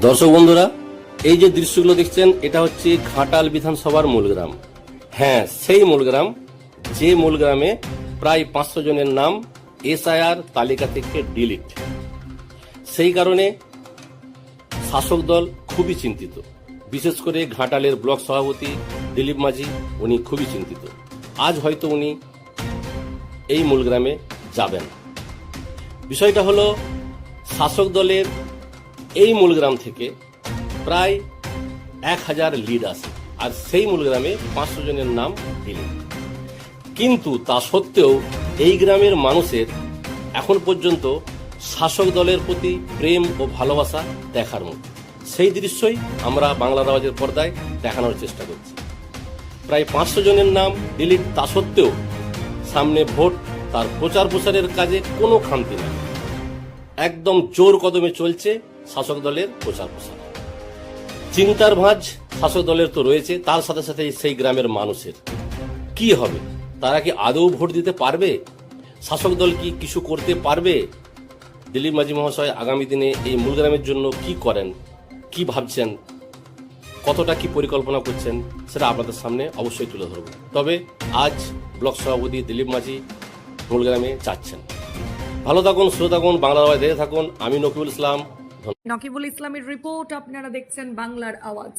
দর্শক বন্ধুরা, এই যে দৃশ্যগুলো দেখছেন এটা হচ্ছে ঘাটাল বিধানসভার মূলগ্রাম। হ্যাঁ, সেই মূলগ্রাম, যে মূলগ্রামে প্রায় 500 জনের নাম এসআইআর তালিকা থেকে ডিলিট। সেই কারণে শাসক দল খুবই চিন্তিত, বিশেষ করে ঘাটালের ব্লক সভাপতি দিলীপ মাঝি, উনি খুবই চিন্তিত। আজ হয়তো উনি এই মূলগ্রামে যাবেন। বিষয়টা হলো, শাসক দলের এই মূলগ্রাম থেকে প্রায় 1000 লিড আসে, আর সেই মূলগ্রামে 500 জনের নাম ডিলিট। কিন্তু তা সত্ত্বেও এই গ্রামের মানুষের এখন পর্যন্ত শাসক দলের প্রতি প্রেম ও ভালোবাসা দেখার মতো। সেই দৃশ্যই আমরা বাংলার আওয়াজের পর্দায় দেখানোর চেষ্টা করছি। প্রায় 500 জনের নাম ডিলিট, তা সত্ত্বেও সামনে ভোট, তার প্রচার প্রসারের কাজে কোনো খামতি নেই। একদম জোর কদমে চলছে শাসক দলের প্রচার প্রসার। চিন্তার ভাঁজ শাসক দলের তো রয়েছে, তার সাথে সাথে সেই গ্রামের মানুষের কি হবে? তারা কি আদৌ ভোট দিতে পারবে? শাসক দল কি কিছু করতে পারবে? দিলীপ মাঝি মহাশয় আগামী দিনে এই মূলগ্রামের জন্য কি করেন, কি ভাবছেন, কতটা কি পরিকল্পনা করছেন, সেটা আপনাদের সামনে অবশ্যই তুলে ধরব। তবে আজ ব্লক সভাপতি দিলীপ মাঝি মূলগ্রামে যাচ্ছেন। ভালো থাকুন, সুস্থ থাকুন, বাংলার আওয়াজ দেখে থাকুন। আমি নকিবুল ইসলাম। নকিবুল ইসলামের রিপোর্ট, আপনারা দেখছেন বাংলার আওয়াজ।